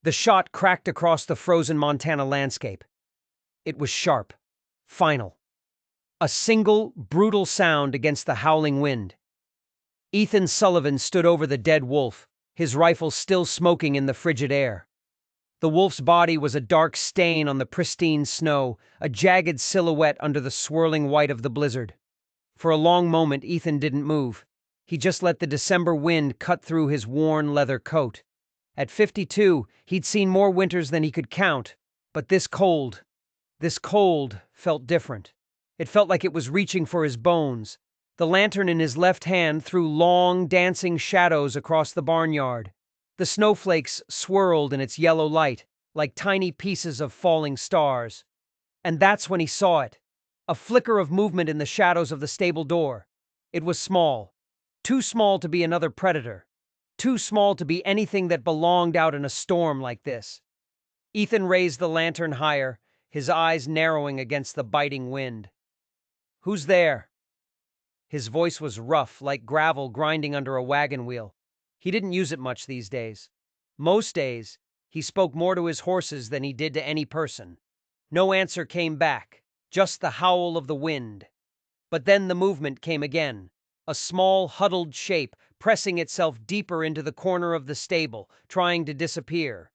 The shot cracked across the frozen Montana landscape. It was sharp, final. A single, brutal sound against the howling wind. Ethan Sullivan stood over the dead wolf, his rifle still smoking in the frigid air. The wolf's body was a dark stain on the pristine snow, a jagged silhouette under the swirling white of the blizzard. For a long moment, Ethan didn't move. He just let the December wind cut through his worn leather coat. At 52, he'd seen more winters than he could count, but this cold felt different. It felt like it was reaching for his bones. The lantern in his left hand threw long, dancing shadows across the barnyard. The snowflakes swirled in its yellow light, like tiny pieces of falling stars. And that's when he saw it. A flicker of movement in the shadows of the stable door. It was small. Too small to be another predator. Too small to be anything that belonged out in a storm like this. Ethan raised the lantern higher, his eyes narrowing against the biting wind. "Who's there?" His voice was rough, like gravel grinding under a wagon wheel. He didn't use it much these days. Most days, he spoke more to his horses than he did to any person. No answer came back, just the howl of the wind. But then the movement came again, a small, huddled shape pressing itself deeper into the corner of the stable, trying to disappear.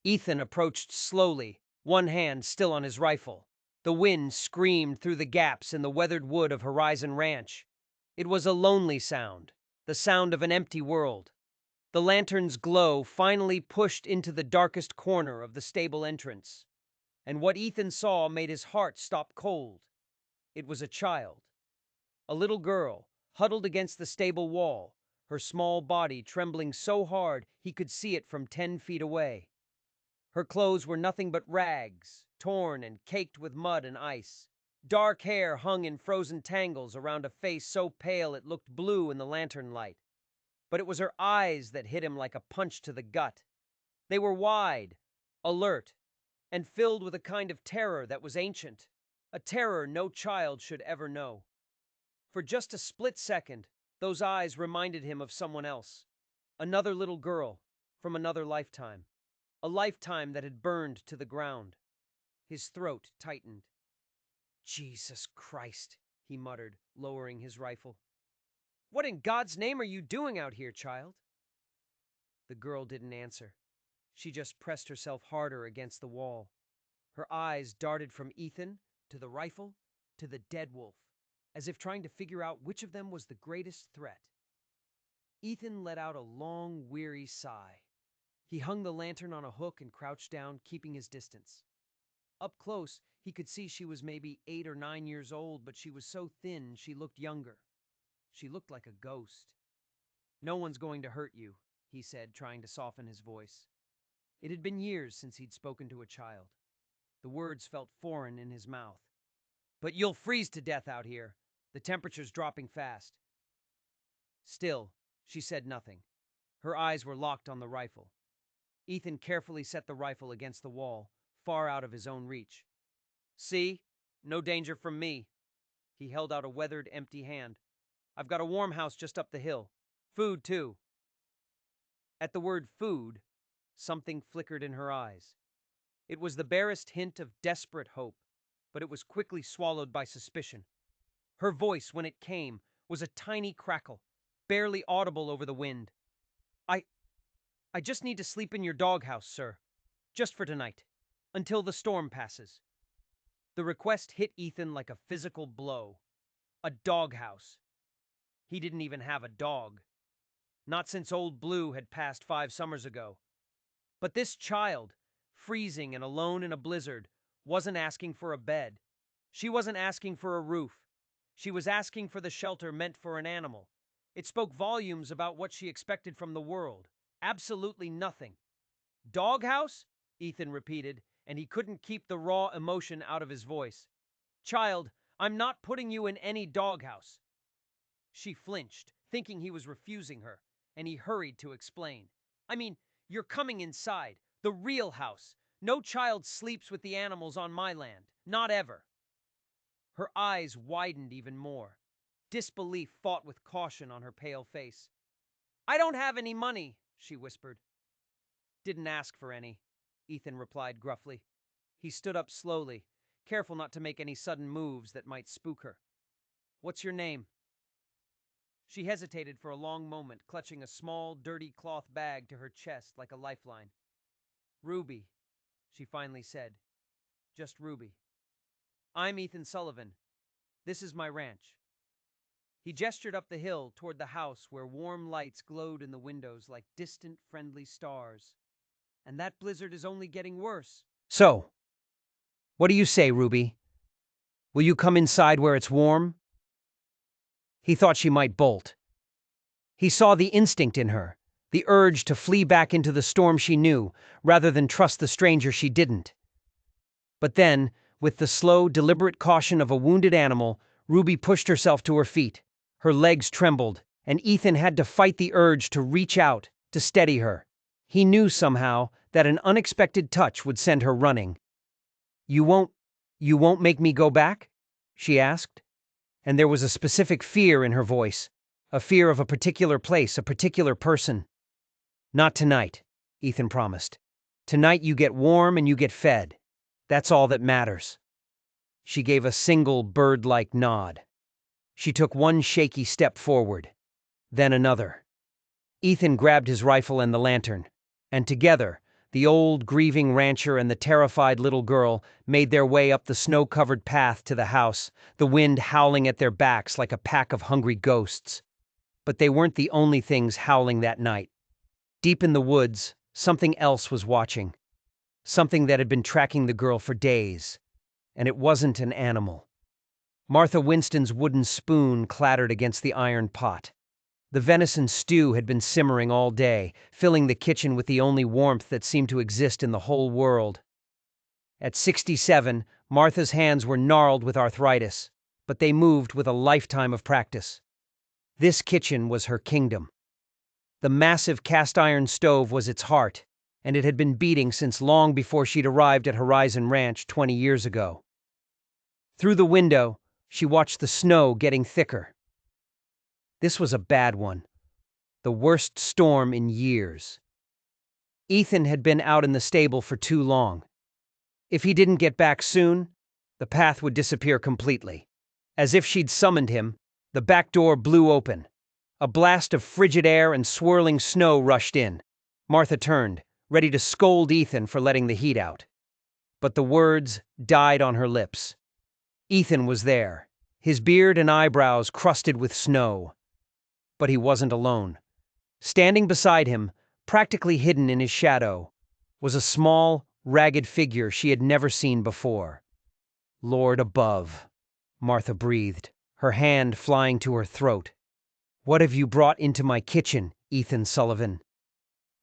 Ethan approached slowly, one hand still on his rifle. The wind screamed through the gaps in the weathered wood of Horizon Ranch. It was a lonely sound, the sound of an empty world. The lantern's glow finally pushed into the darkest corner of the stable entrance. And what Ethan saw made his heart stop cold. It was a child. A little girl, huddled against the stable wall, her small body trembling so hard he could see it from 10 feet away. Her clothes were nothing but rags, torn and caked with mud and ice. Dark hair hung in frozen tangles around a face so pale it looked blue in the lantern light. But it was her eyes that hit him like a punch to the gut. They were wide, alert, and filled with a kind of terror that was ancient, a terror no child should ever know. For just a split second, those eyes reminded him of someone else, another little girl from another lifetime, a lifetime that had burned to the ground. His throat tightened. "Jesus Christ," he muttered, lowering his rifle. "What in God's name are you doing out here, child?" The girl didn't answer. She just pressed herself harder against the wall. Her eyes darted from Ethan to the rifle to the dead wolf, as if trying to figure out which of them was the greatest threat. Ethan let out a long, weary sigh. He hung the lantern on a hook and crouched down, keeping his distance. Up close, he could see she was maybe 8 or 9 years old, but she was so thin she looked younger. She looked like a ghost. "No one's going to hurt you," he said, trying to soften his voice. It had been years since he'd spoken to a child. The words felt foreign in his mouth. "But you'll freeze to death out here. The temperature's dropping fast." Still, she said nothing. Her eyes were locked on the rifle. Ethan carefully set the rifle against the wall, far out of his own reach. "See? No danger from me." He held out a weathered, empty hand. "I've got a warm house just up the hill. Food, too." At the word food, something flickered in her eyes. It was the barest hint of desperate hope, but it was quickly swallowed by suspicion. Her voice, when it came, was a tiny crackle, barely audible over the wind. I I just need to sleep in your doghouse, sir. Just for tonight. Until the storm passes." The request hit Ethan like a physical blow. A doghouse. He didn't even have a dog. Not since Old Blue had passed 5 summers ago. But this child, freezing and alone in a blizzard, wasn't asking for a bed. She wasn't asking for a roof. She was asking for the shelter meant for an animal. It spoke volumes about what she expected from the world. Absolutely nothing. "Doghouse?" Ethan repeated, and he couldn't keep the raw emotion out of his voice. "Child, I'm not putting you in any doghouse." She flinched, thinking he was refusing her, and he hurried to explain. "I mean, you're coming inside, the real house. No child sleeps with the animals on my land. Not ever." Her eyes widened even more. Disbelief fought with caution on her pale face. "I don't have any money," she whispered. "Didn't ask for any." Ethan replied gruffly. He stood up slowly, careful not to make any sudden moves that might spook her. What's your name? She hesitated for a long moment, clutching a small, dirty cloth bag to her chest like a lifeline. Ruby, she finally said. Just Ruby. I'm Ethan Sullivan. This is my ranch. He gestured up the hill toward the house where warm lights glowed in the windows like distant, friendly stars. And that blizzard is only getting worse. So, what do you say, Ruby? Will you come inside where it's warm? He thought she might bolt. He saw the instinct in her, the urge to flee back into the storm she knew, rather than trust the stranger she didn't. But then, with the slow, deliberate caution of a wounded animal, Ruby pushed herself to her feet. Her legs trembled, and Ethan had to fight the urge to reach out, to steady her. He knew somehow that an unexpected touch would send her running. You won't make me go back? She asked. And there was a specific fear in her voice, a fear of a particular place, a particular person. Not tonight, Ethan promised. Tonight you get warm and you get fed. That's all that matters. She gave a single bird-like nod. She took one shaky step forward, then another. Ethan grabbed his rifle and the lantern, and together, the old, grieving rancher and the terrified little girl made their way up the snow-covered path to the house, the wind howling at their backs like a pack of hungry ghosts. But they weren't the only things howling that night. Deep in the woods, something else was watching. Something that had been tracking the girl for days. And it wasn't an animal. Martha Winston's wooden spoon clattered against the iron pot. The venison stew had been simmering all day, filling the kitchen with the only warmth that seemed to exist in the whole world. At 67, Martha's hands were gnarled with arthritis, but they moved with a lifetime of practice. This kitchen was her kingdom. The massive cast-iron stove was its heart, and it had been beating since long before she'd arrived at Horizon Ranch 20 years ago. Through the window, she watched the snow getting thicker. This was a bad one. The worst storm in years. Ethan had been out in the stable for too long. If he didn't get back soon, the path would disappear completely. As if she'd summoned him, the back door blew open. A blast of frigid air and swirling snow rushed in. Martha turned, ready to scold Ethan for letting the heat out. But the words died on her lips. Ethan was there, his beard and eyebrows crusted with snow. But he wasn't alone. Standing beside him, practically hidden in his shadow, was a small, ragged figure she had never seen before. Lord above, Martha breathed, her hand flying to her throat. What have you brought into my kitchen, Ethan Sullivan?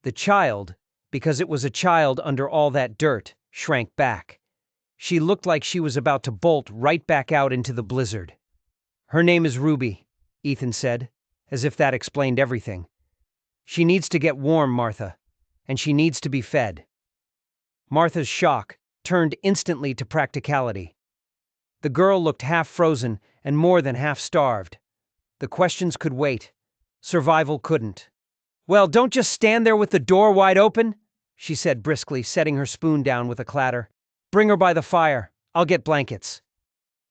The child, because it was a child under all that dirt, shrank back. She looked like she was about to bolt right back out into the blizzard. Her name is Ruby, Ethan said, as if that explained everything. She needs to get warm, Martha, and she needs to be fed. Martha's shock turned instantly to practicality. The girl looked half frozen and more than half starved. The questions could wait. Survival couldn't. Well, don't just stand there with the door wide open, she said briskly, setting her spoon down with a clatter. Bring her by the fire. I'll get blankets.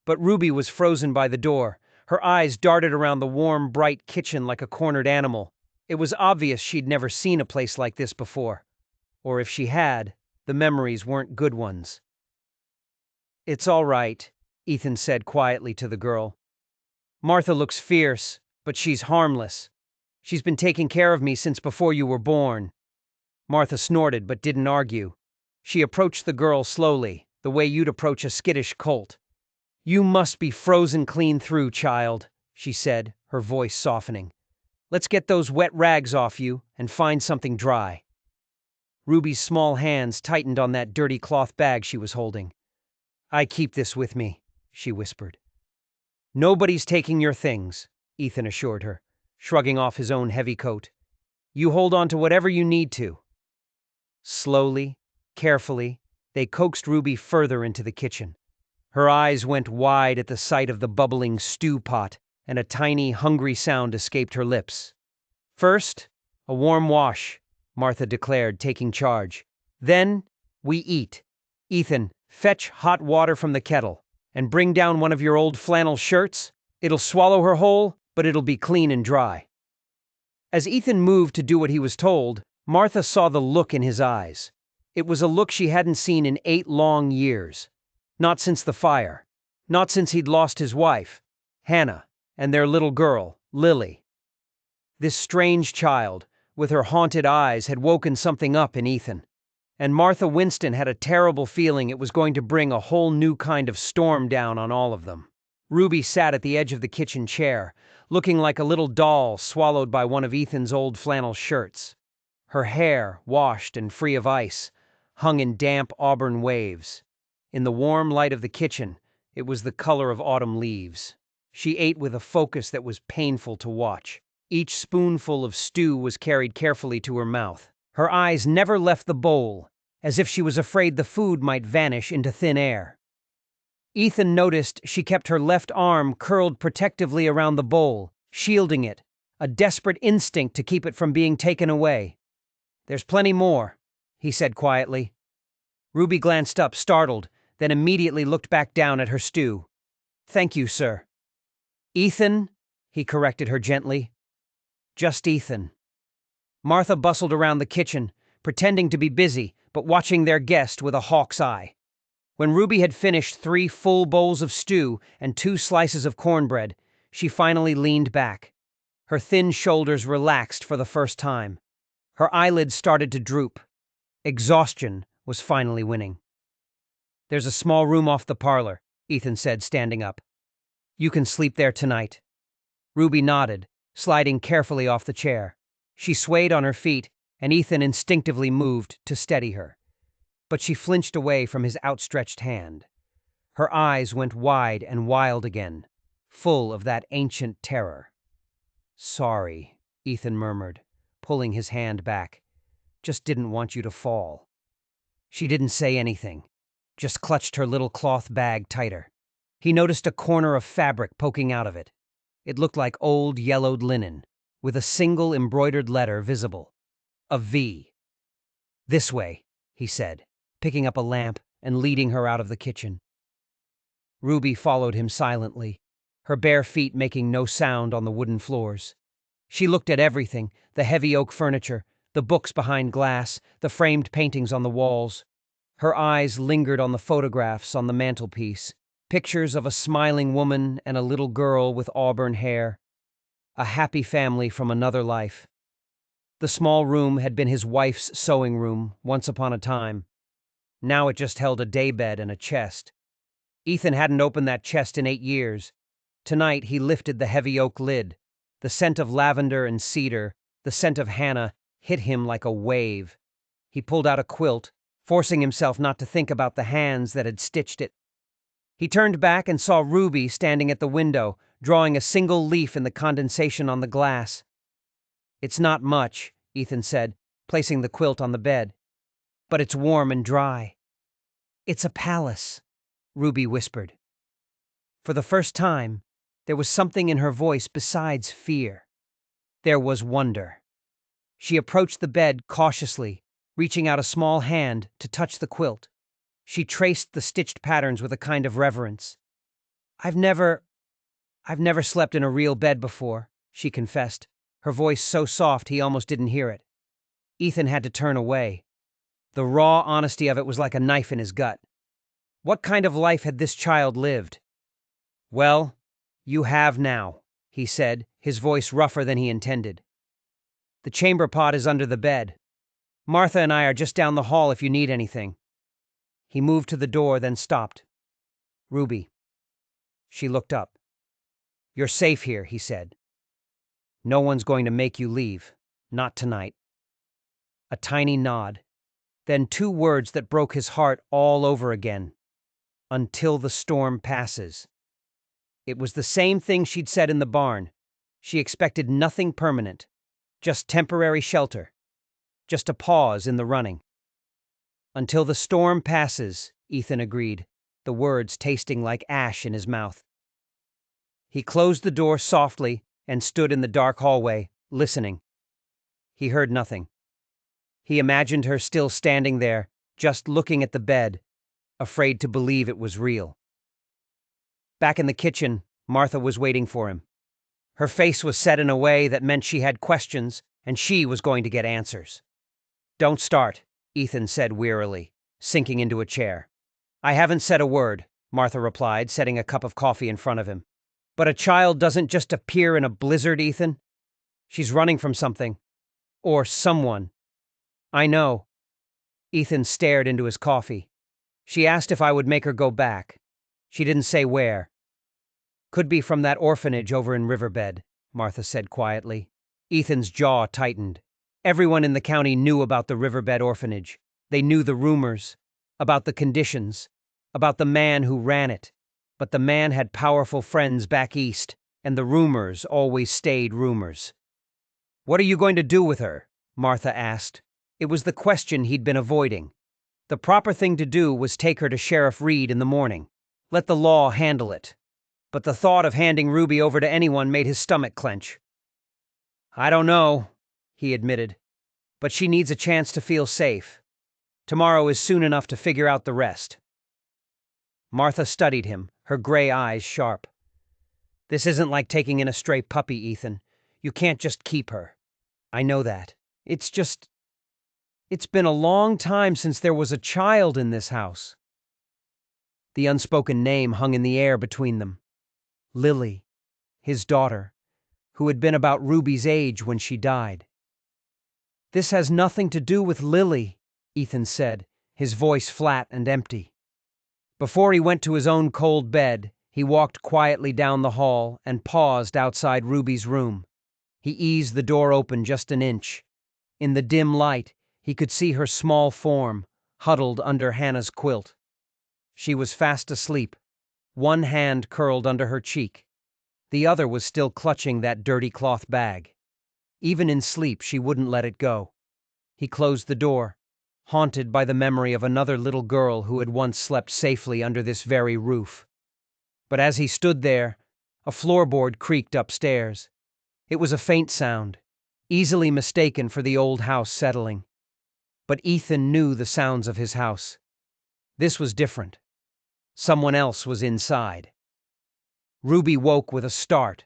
But Ruby was frozen by the door. Her eyes darted around the warm, bright kitchen like a cornered animal. It was obvious she'd never seen a place like this before. Or if she had, the memories weren't good ones. It's all right, Ethan said quietly to the girl. Martha looks fierce, but she's harmless. She's been taking care of me since before you were born. Martha snorted but didn't argue. She approached the girl slowly, the way you'd approach a skittish colt. You must be frozen clean through, child, she said, her voice softening. Let's get those wet rags off you and find something dry. Ruby's small hands tightened on that dirty cloth bag she was holding. I keep this with me, she whispered. Nobody's taking your things, Ethan assured her, shrugging off his own heavy coat. You hold on to whatever you need to. Slowly, carefully, they coaxed Ruby further into the kitchen. Her eyes went wide at the sight of the bubbling stew pot, and a tiny, hungry sound escaped her lips. First, a warm wash, Martha declared, taking charge. Then, We eat. Ethan, fetch hot water from the kettle, and bring down one of your old flannel shirts. It'll swallow her whole, but it'll be clean and dry." As Ethan moved to do what he was told, Martha saw the look in his eyes. It was a look she hadn't seen in 8 long years. Not since the fire. Not since he'd lost his wife, Hannah, and their little girl, Lily. This strange child, with her haunted eyes, had woken something up in Ethan. And Martha Winston had a terrible feeling it was going to bring a whole new kind of storm down on all of them. Ruby sat at the edge of the kitchen chair, looking like a little doll swallowed by one of Ethan's old flannel shirts. Her hair, washed and free of ice, hung in damp auburn waves. In the warm light of the kitchen, it was the color of autumn leaves. She ate with a focus that was painful to watch. Each spoonful of stew was carried carefully to her mouth. Her eyes never left the bowl, as if she was afraid the food might vanish into thin air. Ethan noticed she kept her left arm curled protectively around the bowl, shielding it, a desperate instinct to keep it from being taken away. "There's plenty more," he said quietly. Ruby glanced up, startled, then immediately looked back down at her stew. "Thank you, sir." "Ethan," he corrected her gently. "Just Ethan." Martha bustled around the kitchen, pretending to be busy, but watching their guest with a hawk's eye. When Ruby had finished 3 full bowls of stew and 2 slices of cornbread, she finally leaned back. Her thin shoulders relaxed for the first time. Her eyelids started to droop. Exhaustion was finally winning. "There's a small room off the parlor," Ethan said, standing up. "You can sleep there tonight." Ruby nodded, sliding carefully off the chair. She swayed on her feet, and Ethan instinctively moved to steady her. But she flinched away from his outstretched hand. Her eyes went wide and wild again, full of that ancient terror. "Sorry," Ethan murmured, pulling his hand back. "Just didn't want you to fall." She didn't say anything, just clutched her little cloth bag tighter. He noticed a corner of fabric poking out of it. It looked like old yellowed linen, with a single embroidered letter visible. A V. "This way," he said, picking up a lamp and leading her out of the kitchen. Ruby followed him silently, her bare feet making no sound on the wooden floors. She looked at everything, the heavy oak furniture, the books behind glass, the framed paintings on the walls. Her eyes lingered on the photographs on the mantelpiece, pictures of a smiling woman and a little girl with auburn hair. A happy family from another life. The small room had been his wife's sewing room once upon a time. Now it just held a daybed and a chest. Ethan hadn't opened that chest in 8 years. Tonight he lifted the heavy oak lid. The scent of lavender and cedar, the scent of Hannah, hit him like a wave. He pulled out a quilt, forcing himself not to think about the hands that had stitched it. He turned back and saw Ruby standing at the window, drawing a single leaf in the condensation on the glass. "It's not much," Ethan said, placing the quilt on the bed. "But it's warm and dry." "It's a palace," Ruby whispered. For the first time, there was something in her voice besides fear. There was wonder. She approached the bed cautiously, reaching out a small hand to touch the quilt. She traced the stitched patterns with a kind of reverence. I've never slept in a real bed before," she confessed, her voice so soft he almost didn't hear it. Ethan had to turn away. The raw honesty of it was like a knife in his gut. What kind of life had this child lived? "Well, you have now," he said, his voice rougher than he intended. "The chamber pot is under the bed. Martha and I are just down the hall if you need anything." He moved to the door, then stopped. "Ruby." She looked up. "You're safe here," he said. "No one's going to make you leave. Not tonight." A tiny nod. Then 2 words that broke his heart all over again. "Until the storm passes." It was the same thing she'd said in the barn. She expected nothing permanent. Just temporary shelter. Just a pause in the running. "Until the storm passes," Ethan agreed, the words tasting like ash in his mouth. He closed the door softly and stood in the dark hallway, listening. He heard nothing. He imagined her still standing there, just looking at the bed, afraid to believe it was real. Back in the kitchen, Martha was waiting for him. Her face was set in a way that meant she had questions, and she was going to get answers. "Don't start," Ethan said wearily, sinking into a chair. "I haven't said a word," Martha replied, setting a cup of coffee in front of him. "But a child doesn't just appear in a blizzard, Ethan. She's running from something. Or someone. I know." Ethan stared into his coffee. "She asked if I would make her go back. She didn't say where." "Could be from that orphanage over in Riverbed," Martha said quietly. Ethan's jaw tightened. Everyone in the county knew about the Riverbed orphanage. They knew the rumors, about the conditions, about the man who ran it. But the man had powerful friends back east, and the rumors always stayed rumors. "What are you going to do with her?" Martha asked. It was the question he'd been avoiding. The proper thing to do was take her to Sheriff Reed in the morning. Let the law handle it. But the thought of handing Ruby over to anyone made his stomach clench. "I don't know," he admitted, "but she needs a chance to feel safe. Tomorrow is soon enough to figure out the rest." Martha studied him, her gray eyes sharp. "This isn't like taking in a stray puppy, Ethan. You can't just keep her. I know that. It's been a long time since there was a child in this house." The unspoken name hung in the air between them. Lily, his daughter, who had been about Ruby's age when she died. "This has nothing to do with Lily," Ethan said, his voice flat and empty. Before he went to his own cold bed, he walked quietly down the hall and paused outside Ruby's room. He eased the door open just an inch. In the dim light, he could see her small form, huddled under Hannah's quilt. She was fast asleep, one hand curled under her cheek. The other was still clutching that dirty cloth bag. Even in sleep, she wouldn't let it go. He closed the door, haunted by the memory of another little girl who had once slept safely under this very roof. But as he stood there, a floorboard creaked upstairs. It was a faint sound, easily mistaken for the old house settling. But Ethan knew the sounds of his house. This was different. Someone else was inside. Ruby woke with a start.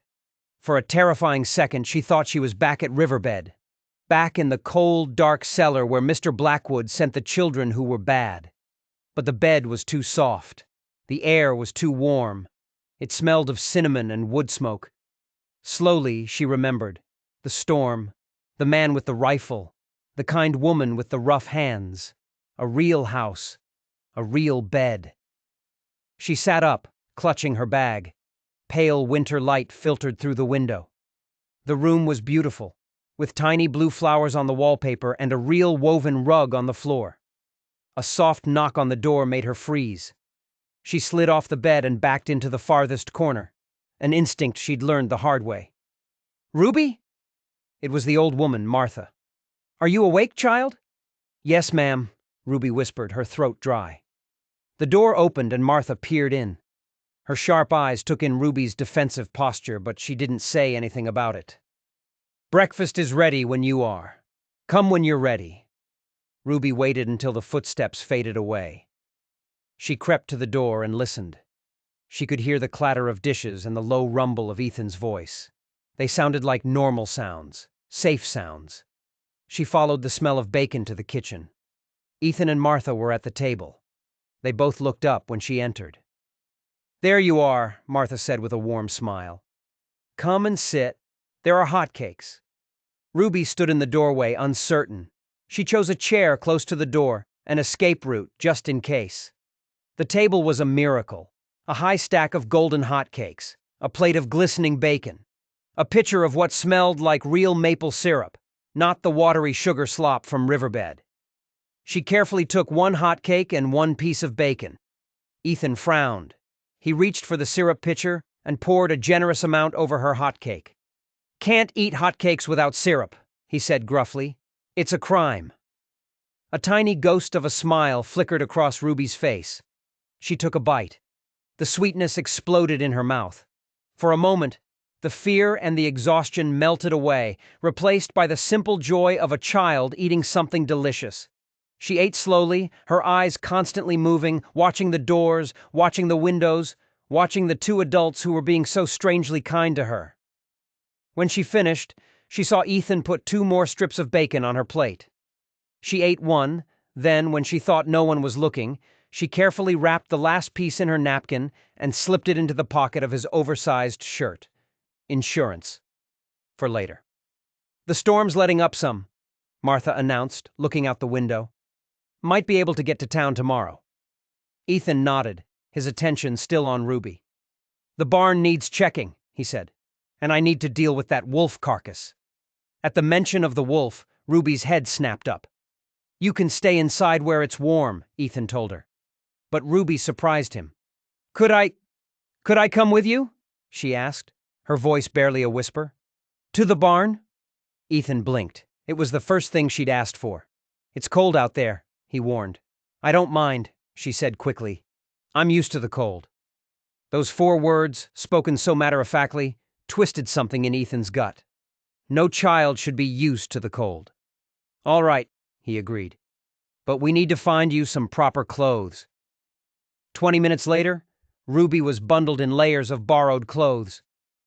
For a terrifying second, she thought she was back at Riverbed, back in the cold, dark cellar where Mr. Blackwood sent the children who were bad. But the bed was too soft. The air was too warm. It smelled of cinnamon and wood smoke. Slowly, she remembered. The storm, the man with the rifle, the kind woman with the rough hands. A real house, a real bed. She sat up, clutching her bag. Pale winter light filtered through the window. The room was beautiful, with tiny blue flowers on the wallpaper and a real woven rug on the floor. A soft knock on the door made her freeze. She slid off the bed and backed into the farthest corner, an instinct she'd learned the hard way. "Ruby?" It was the old woman, Martha. "Are you awake, child?" "Yes, ma'am," Ruby whispered, her throat dry. The door opened and Martha peered in. Her sharp eyes took in Ruby's defensive posture, but she didn't say anything about it. "Breakfast is ready when you are. Come when you're ready." Ruby waited until the footsteps faded away. She crept to the door and listened. She could hear the clatter of dishes and the low rumble of Ethan's voice. They sounded like normal sounds, safe sounds. She followed the smell of bacon to the kitchen. Ethan and Martha were at the table. They both looked up when she entered. "There you are," Martha said with a warm smile. "Come and sit. There are hotcakes." Ruby stood in the doorway, uncertain. She chose a chair close to the door, an escape route just in case. The table was a miracle. A high stack of golden hotcakes, a plate of glistening bacon, a pitcher of what smelled like real maple syrup, not the watery sugar slop from Riverbed. She carefully took one hotcake and one piece of bacon. Ethan frowned. He reached for the syrup pitcher and poured a generous amount over her hotcake. "Can't eat hotcakes without syrup," he said gruffly. "It's a crime." A tiny ghost of a smile flickered across Ruby's face. She took a bite. The sweetness exploded in her mouth. For a moment, the fear and the exhaustion melted away, replaced by the simple joy of a child eating something delicious. She ate slowly, her eyes constantly moving, watching the doors, watching the windows, watching the two adults who were being so strangely kind to her. When she finished, she saw Ethan put 2 more strips of bacon on her plate. She ate one, then, when she thought no one was looking, she carefully wrapped the last piece in her napkin and slipped it into the pocket of his oversized shirt. Insurance. For later. "The storm's letting up some," Martha announced, looking out the window. "Might be able to get to town tomorrow." Ethan nodded, his attention still on Ruby. "The barn needs checking," he said, "and I need to deal with that wolf carcass." At the mention of the wolf, Ruby's head snapped up. "You can stay inside where it's warm," Ethan told her. But Ruby surprised him. Could I come with you?" she asked, her voice barely a whisper. "To the barn?" Ethan blinked. It was the first thing she'd asked for. "It's cold out there," he warned. "I don't mind," she said quickly. "I'm used to the cold." Those 4 words, spoken so matter-of-factly, twisted something in Ethan's gut. No child should be used to the cold. "All right," he agreed. "But we need to find you some proper clothes." 20 minutes later, Ruby was bundled in layers of borrowed clothes.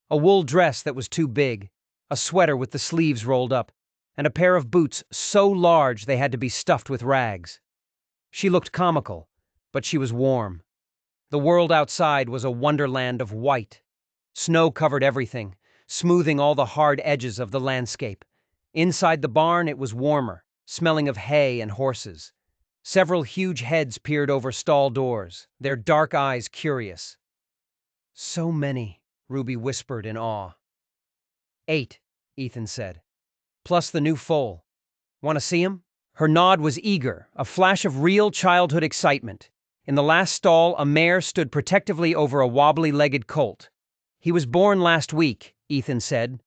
A wool dress that was too big, a sweater with the sleeves rolled up, and a pair of boots so large they had to be stuffed with rags. She looked comical, but she was warm. The world outside was a wonderland of white. Snow covered everything, smoothing all the hard edges of the landscape. Inside the barn, it was warmer, smelling of hay and horses. Several huge heads peered over stall doors, their dark eyes curious. "So many," Ruby whispered in awe. 8, Ethan said. "Plus the new foal. Want to see him?" Her nod was eager, a flash of real childhood excitement. In the last stall, a mare stood protectively over a wobbly-legged colt. "He was born last week," Ethan said.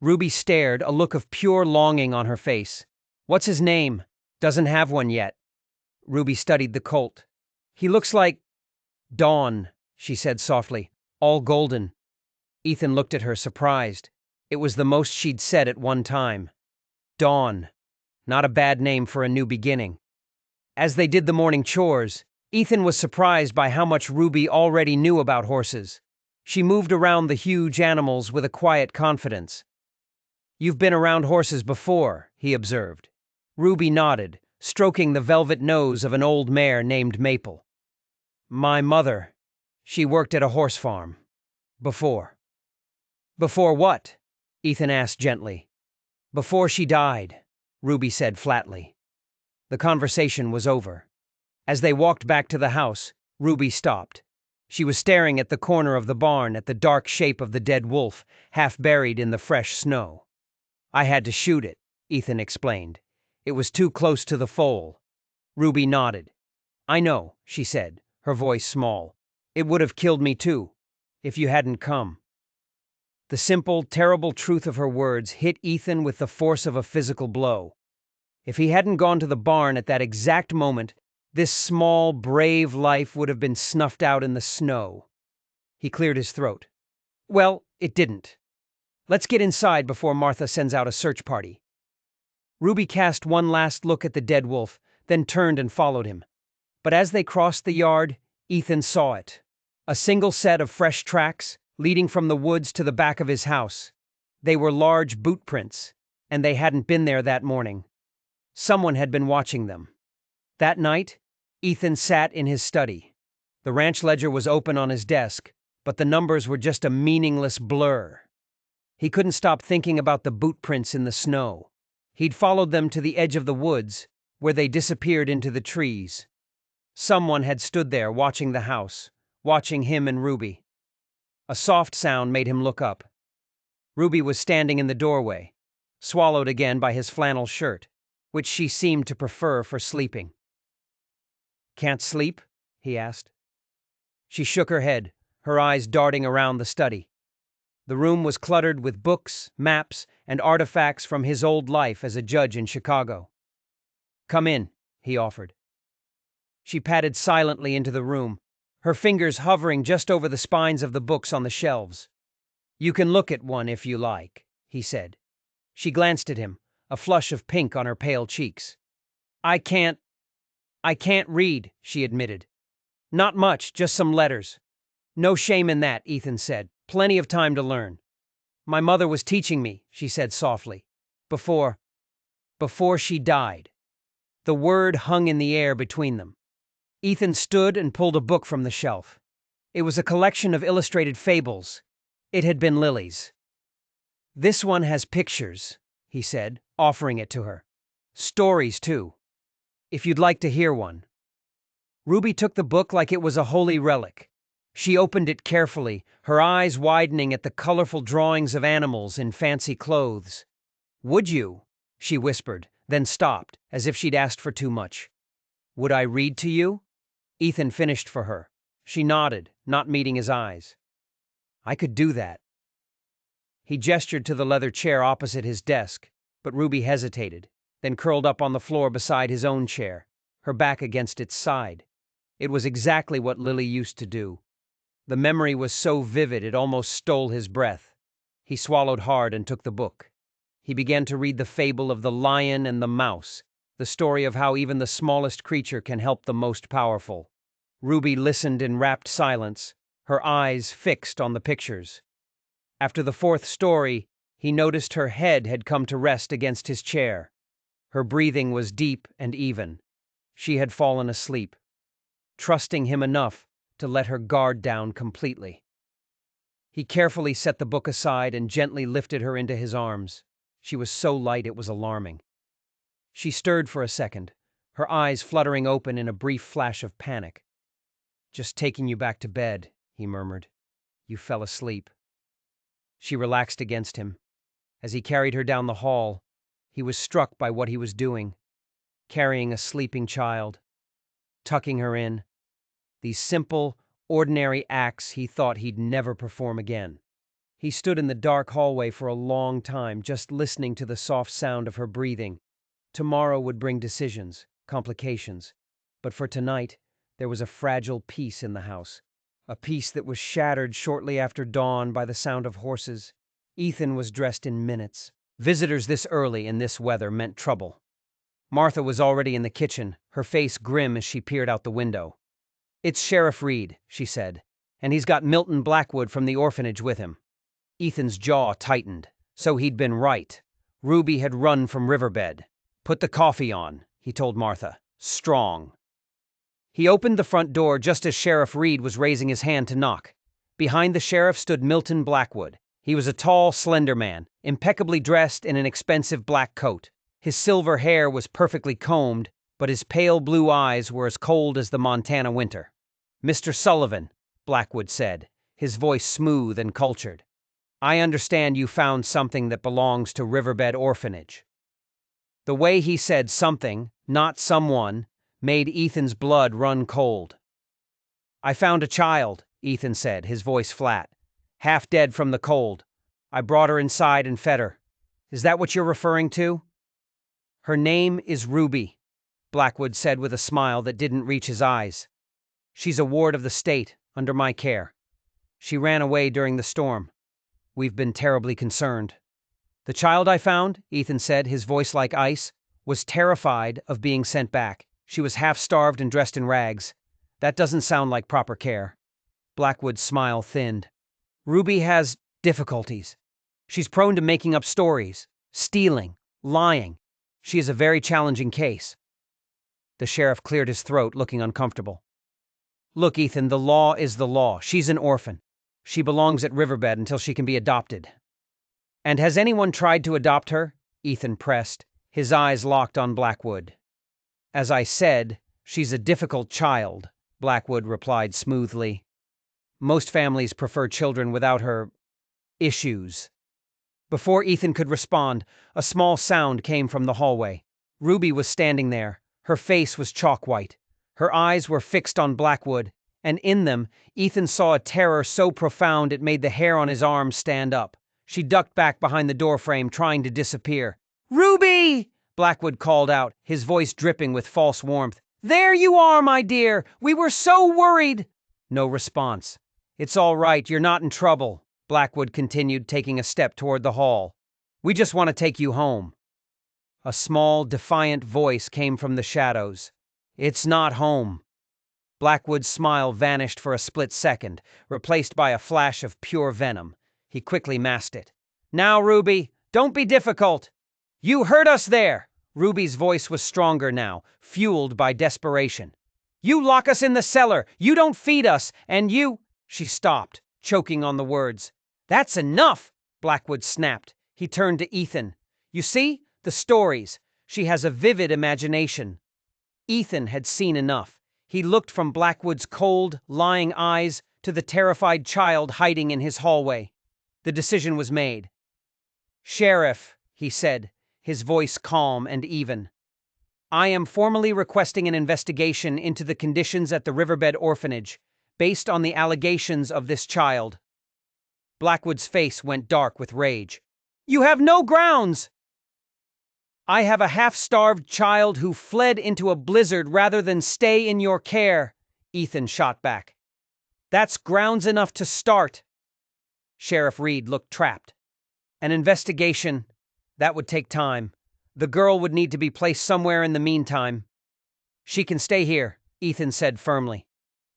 Ruby stared, a look of pure longing on her face. "What's his name?" "Doesn't have one yet." Ruby studied the colt. "He looks like Dawn," she said softly. "All golden." Ethan looked at her, surprised. It was the most she'd said at one time. Dawn. Not a bad name for a new beginning. As they did the morning chores, Ethan was surprised by how much Ruby already knew about horses. She moved around the huge animals with a quiet confidence. "You've been around horses before," he observed. Ruby nodded, stroking the velvet nose of an old mare named Maple. "My mother. She worked at a horse farm. Before." "Before what?" Ethan asked gently. "Before she died," Ruby said flatly. The conversation was over. As they walked back to the house, Ruby stopped. She was staring at the corner of the barn at the dark shape of the dead wolf, half buried in the fresh snow. "I had to shoot it," Ethan explained. "It was too close to the foal." Ruby nodded. "I know," she said, her voice small. "It would have killed me too, if you hadn't come." The simple, terrible truth of her words hit Ethan with the force of a physical blow. If he hadn't gone to the barn at that exact moment, this small, brave life would have been snuffed out in the snow. He cleared his throat. "Well, it didn't. Let's get inside before Martha sends out a search party." Ruby cast one last look at the dead wolf, then turned and followed him. But as they crossed the yard, Ethan saw it. A single set of fresh tracks, leading from the woods to the back of his house. They were large boot prints, and they hadn't been there that morning. Someone had been watching them. That night, Ethan sat in his study. The ranch ledger was open on his desk, but the numbers were just a meaningless blur. He couldn't stop thinking about the boot prints in the snow. He'd followed them to the edge of the woods, where they disappeared into the trees. Someone had stood there watching the house, watching him and Ruby. A soft sound made him look up. Ruby was standing in the doorway, swallowed again by his flannel shirt, which she seemed to prefer for sleeping. "Can't sleep?" he asked. She shook her head, her eyes darting around the study. The room was cluttered with books, maps, and artifacts from his old life as a judge in Chicago. "Come in," he offered. She padded silently into the room, her fingers hovering just over the spines of the books on the shelves. "You can look at one if you like," he said. She glanced at him, a flush of pink on her pale cheeks. "I can't." I can't read, she admitted. Not much, just some letters. No shame in that, Ethan said. Plenty of time to learn. My mother was teaching me, she said softly. Before she died. The word hung in the air between them. Ethan stood and pulled a book from the shelf. It was a collection of illustrated fables. It had been Lily's. This one has pictures, he said, offering it to her. Stories, too. If you'd like to hear one. Ruby took the book like it was a holy relic. She opened it carefully, her eyes widening at the colorful drawings of animals in fancy clothes. Would you? She whispered, then stopped, as if she'd asked for too much. Would I read to you? Ethan finished for her. She nodded, not meeting his eyes. I could do that. He gestured to the leather chair opposite his desk, but Ruby hesitated, then curled up on the floor beside his own chair, her back against its side. It was exactly what Lily used to do. The memory was so vivid it almost stole his breath. He swallowed hard and took the book. He began to read the fable of the lion and the mouse, the story of how even the smallest creature can help the most powerful. Ruby listened in rapt silence, her eyes fixed on the pictures. After the fourth story, he noticed her head had come to rest against his chair. Her breathing was deep and even. She had fallen asleep, trusting him enough to let her guard down completely. He carefully set the book aside and gently lifted her into his arms. She was so light it was alarming. She stirred for a second, her eyes fluttering open in a brief flash of panic. Just taking you back to bed, he murmured. You fell asleep. She relaxed against him. As he carried her down the hall, he was struck by what he was doing, carrying a sleeping child, tucking her in. These simple, ordinary acts he thought he'd never perform again. He stood in the dark hallway for a long time, just listening to the soft sound of her breathing. Tomorrow would bring decisions, complications. But for tonight, there was a fragile peace in the house. A peace that was shattered shortly after dawn by the sound of horses. Ethan was dressed in minutes. Visitors this early in this weather meant trouble. Martha was already in the kitchen, her face grim as she peered out the window. It's Sheriff Reed, she said, and he's got Milton Blackwood from the orphanage with him. Ethan's jaw tightened. So he'd been right. Ruby had run from Riverbed. Put the coffee on, he told Martha. Strong. He opened the front door just as Sheriff Reed was raising his hand to knock. Behind the sheriff stood Milton Blackwood. He was a tall, slender man, impeccably dressed in an expensive black coat. His silver hair was perfectly combed, but his pale blue eyes were as cold as the Montana winter. Mr. Sullivan, Blackwood said, his voice smooth and cultured. I understand you found something that belongs to Riverbed Orphanage. The way he said something, not someone, made Ethan's blood run cold. I found a child, Ethan said, his voice flat. Half dead from the cold. I brought her inside and fed her. Is that what you're referring to? Her name is Ruby, Blackwood said with a smile that didn't reach his eyes. She's a ward of the state, under my care. She ran away during the storm. We've been terribly concerned. The child I found, Ethan said, his voice like ice, was terrified of being sent back. She was half-starved and dressed in rags. That doesn't sound like proper care. Blackwood's smile thinned. Ruby has difficulties. She's prone to making up stories, stealing, lying. She is a very challenging case. The sheriff cleared his throat, looking uncomfortable. Look, Ethan, the law is the law. She's an orphan. She belongs at Riverbed until she can be adopted. And has anyone tried to adopt her? Ethan pressed, his eyes locked on Blackwood. As I said, she's a difficult child, Blackwood replied smoothly. Most families prefer children without her issues. Before Ethan could respond, a small sound came from the hallway. Ruby was standing there. Her face was chalk white. Her eyes were fixed on Blackwood, and in them, Ethan saw a terror so profound it made the hair on his arms stand up. She ducked back behind the doorframe, trying to disappear. Ruby! Blackwood called out, his voice dripping with false warmth. There you are, my dear! We were so worried! No response. It's all right, you're not in trouble, Blackwood continued, taking a step toward the hall. We just want to take you home. A small, defiant voice came from the shadows. It's not home. Blackwood's smile vanished for a split second, replaced by a flash of pure venom. He quickly masked it. Now, Ruby, don't be difficult. You heard us there. Ruby's voice was stronger now, fueled by desperation. You lock us in the cellar, you don't feed us, and you... She stopped, choking on the words. That's enough, Blackwood snapped. He turned to Ethan. You see? The stories. She has a vivid imagination. Ethan had seen enough. He looked from Blackwood's cold, lying eyes to the terrified child hiding in his hallway. The decision was made. Sheriff, he said, his voice calm and even. I am formally requesting an investigation into the conditions at the Riverbed Orphanage, based on the allegations of this child. Blackwood's face went dark with rage. You have no grounds! I have a half-starved child who fled into a blizzard rather than stay in your care, Ethan shot back. That's grounds enough to start. Sheriff Reed looked trapped. An investigation, that would take time. The girl would need to be placed somewhere in the meantime. She can stay here, Ethan said firmly.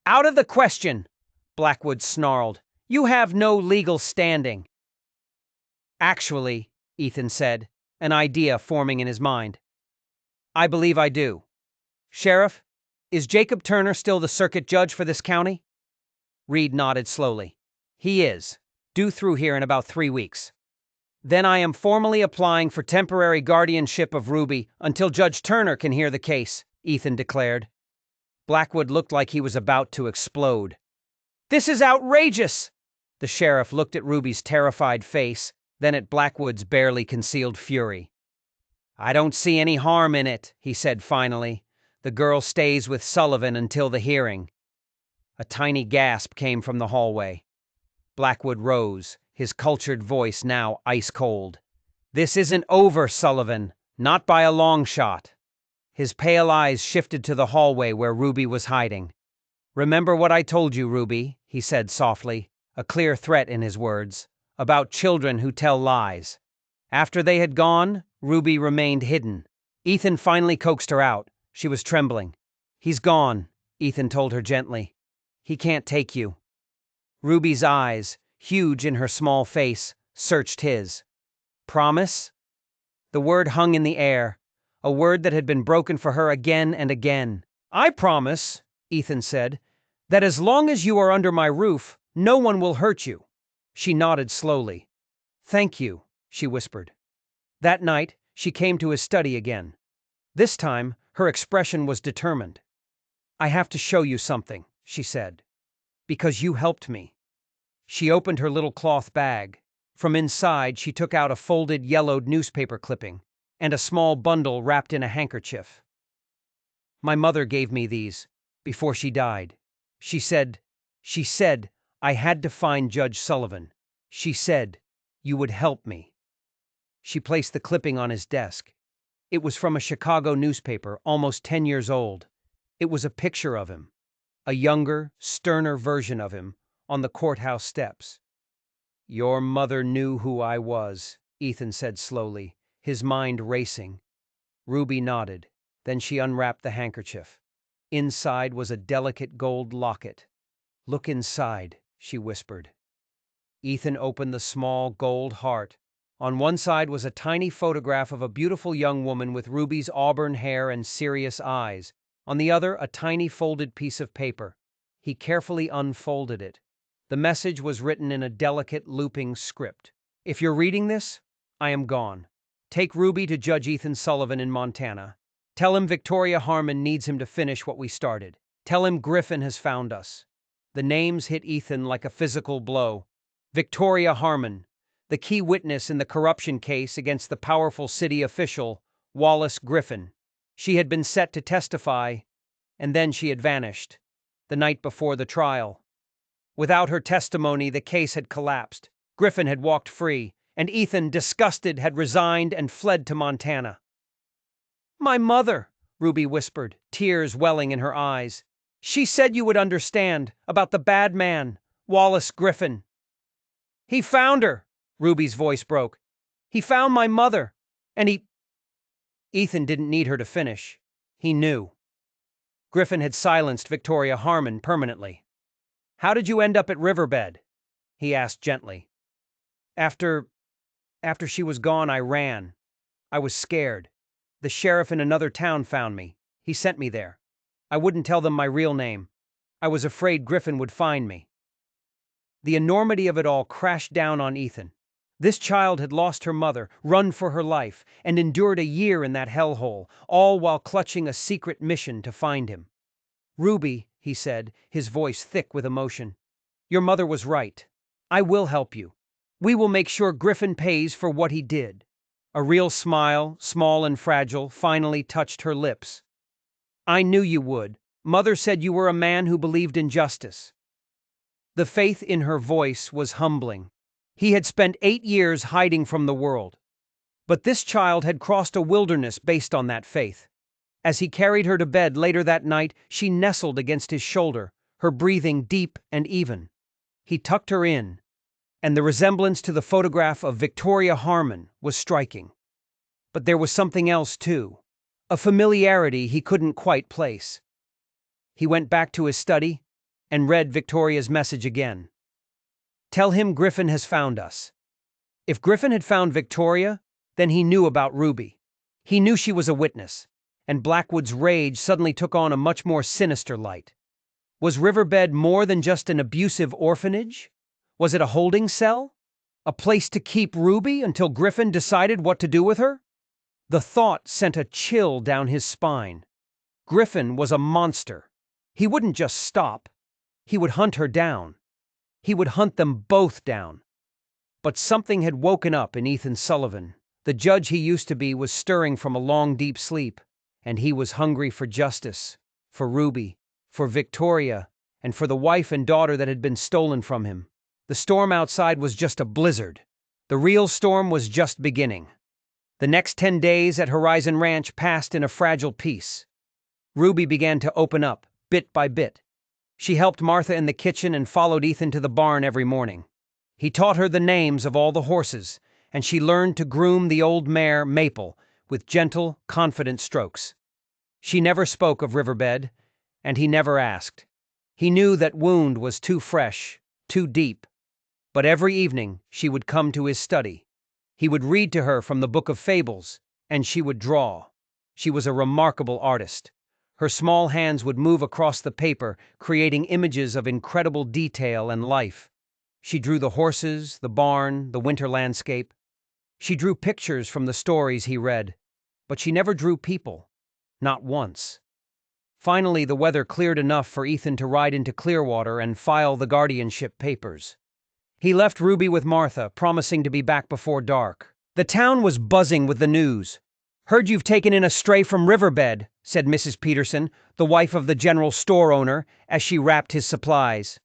Out of the question, Blackwood snarled. You have no legal standing. Actually, Ethan said, an idea forming in his mind. I believe I do. Sheriff, is Jacob Turner still the circuit judge for this county? Reed nodded slowly. He is, due through here in about 3 weeks. Then I am formally applying for temporary guardianship of Ruby until Judge Turner can hear the case, Ethan declared. Blackwood looked like he was about to explode. This is outrageous! The sheriff looked at Ruby's terrified face, then at Blackwood's barely concealed fury. I don't see any harm in it, he said finally. The girl stays with Sullivan until the hearing. A tiny gasp came from the hallway. Blackwood rose, his cultured voice now ice-cold. This isn't over, Sullivan. Not by a long shot. His pale eyes shifted to the hallway where Ruby was hiding. Remember what I told you, Ruby, he said softly, a clear threat in his words, about children who tell lies. After they had gone, Ruby remained hidden. Ethan finally coaxed her out. She was trembling. He's gone, Ethan told her gently. He can't take you. Ruby's eyes, huge in her small face, searched his. Promise? The word hung in the air, a word that had been broken for her again and again. I promise, Ethan said, that as long as you are under my roof, no one will hurt you. She nodded slowly. Thank you, she whispered. That night, she came to his study again. This time, her expression was determined. I have to show you something, she said. Because you helped me. She opened her little cloth bag. From inside, she took out a folded, yellowed newspaper clipping and a small bundle wrapped in a handkerchief. My mother gave me these before she died. She said, I had to find Judge Sullivan. She said, you would help me. She placed the clipping on his desk. It was from a Chicago newspaper, almost 10 years old. It was a picture of him, a younger, sterner version of him, on the courthouse steps. Your mother knew who I was, Ethan said slowly, his mind racing. Ruby nodded. Then she unwrapped the handkerchief. Inside was a delicate gold locket. Look inside, she whispered. Ethan opened the small gold heart. On one side was a tiny photograph of a beautiful young woman with Ruby's auburn hair and serious eyes. On the other, a tiny folded piece of paper. He carefully unfolded it. The message was written in a delicate, looping script. If you're reading this, I am gone. Take Ruby to Judge Ethan Sullivan in Montana. Tell him Victoria Harmon needs him to finish what we started. Tell him Griffin has found us. The names hit Ethan like a physical blow. Victoria Harmon, the key witness in the corruption case against the powerful city official, Wallace Griffin. She had been set to testify, and then she had vanished, the night before the trial. Without her testimony, the case had collapsed. Griffin had walked free, and Ethan, disgusted, had resigned and fled to Montana. My mother, Ruby whispered, tears welling in her eyes. She said you would understand about the bad man, Wallace Griffin. He found her, Ruby's voice broke. He found my mother, and he... Ethan didn't need her to finish. He knew. Griffin had silenced Victoria Harmon permanently. "How did you end up at Riverbed?" he asked gently. After she was gone, I ran. I was scared. The sheriff in another town found me. He sent me there. I wouldn't tell them my real name. I was afraid Griffin would find me." The enormity of it all crashed down on Ethan. This child had lost her mother, run for her life, and endured a year in that hellhole, all while clutching a secret mission to find him. "Ruby," he said, his voice thick with emotion, "your mother was right. I will help you. We will make sure Griffin pays for what he did." A real smile, small and fragile, finally touched her lips. "I knew you would. Mother said you were a man who believed in justice." The faith in her voice was humbling. He had spent 8 years hiding from the world. But this child had crossed a wilderness based on that faith. As he carried her to bed later that night, she nestled against his shoulder, her breathing deep and even. He tucked her in, and the resemblance to the photograph of Victoria Harmon was striking. But there was something else, too, a familiarity he couldn't quite place. He went back to his study and read Victoria's message again. "Tell him Griffin has found us." If Griffin had found Victoria, then he knew about Ruby. He knew she was a witness, and Blackwood's rage suddenly took on a much more sinister light. Was Riverbed more than just an abusive orphanage? Was it a holding cell? A place to keep Ruby until Griffin decided what to do with her? The thought sent a chill down his spine. Griffin was a monster. He wouldn't just stop. He would hunt her down. He would hunt them both down. But something had woken up in Ethan Sullivan. The judge he used to be was stirring from a long, deep sleep, and he was hungry for justice, for Ruby, for Victoria, and for the wife and daughter that had been stolen from him. The storm outside was just a blizzard. The real storm was just beginning. The next 10 days at Horizon Ranch passed in a fragile peace. Ruby began to open up, bit by bit. She helped Martha in the kitchen and followed Ethan to the barn every morning. He taught her the names of all the horses, and she learned to groom the old mare, Maple, with gentle, confident strokes. She never spoke of Riverbed, and he never asked. He knew that wound was too fresh, too deep. But every evening she would come to his study. He would read to her from the Book of Fables, and she would draw. She was a remarkable artist. Her small hands would move across the paper, creating images of incredible detail and life. She drew the horses, the barn, the winter landscape. She drew pictures from the stories he read, but she never drew people. Not once. Finally, the weather cleared enough for Ethan to ride into Clearwater and file the guardianship papers. He left Ruby with Martha, promising to be back before dark. The town was buzzing with the news. "Heard you've taken in a stray from Riverbed," said Mrs. Peterson, the wife of the general store owner, as she wrapped his supplies.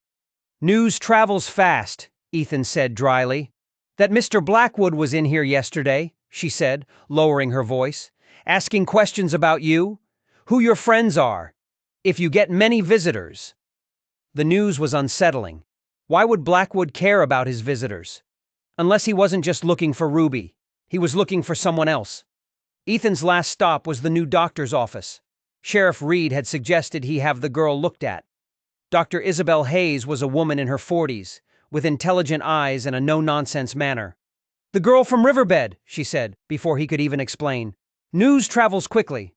"News travels fast," Ethan said dryly. "That Mr. Blackwood was in here yesterday," she said, lowering her voice, "asking questions about you, who your friends are, if you get many visitors." The news was unsettling. Why would Blackwood care about his visitors? Unless he wasn't just looking for Ruby. He was looking for someone else. Ethan's last stop was the new doctor's office. Sheriff Reed had suggested he have the girl looked at. Dr. Isabel Hayes was a woman in her 40s, with intelligent eyes and a no-nonsense manner. "The girl from Riverbed," she said, before he could even explain. "News travels quickly."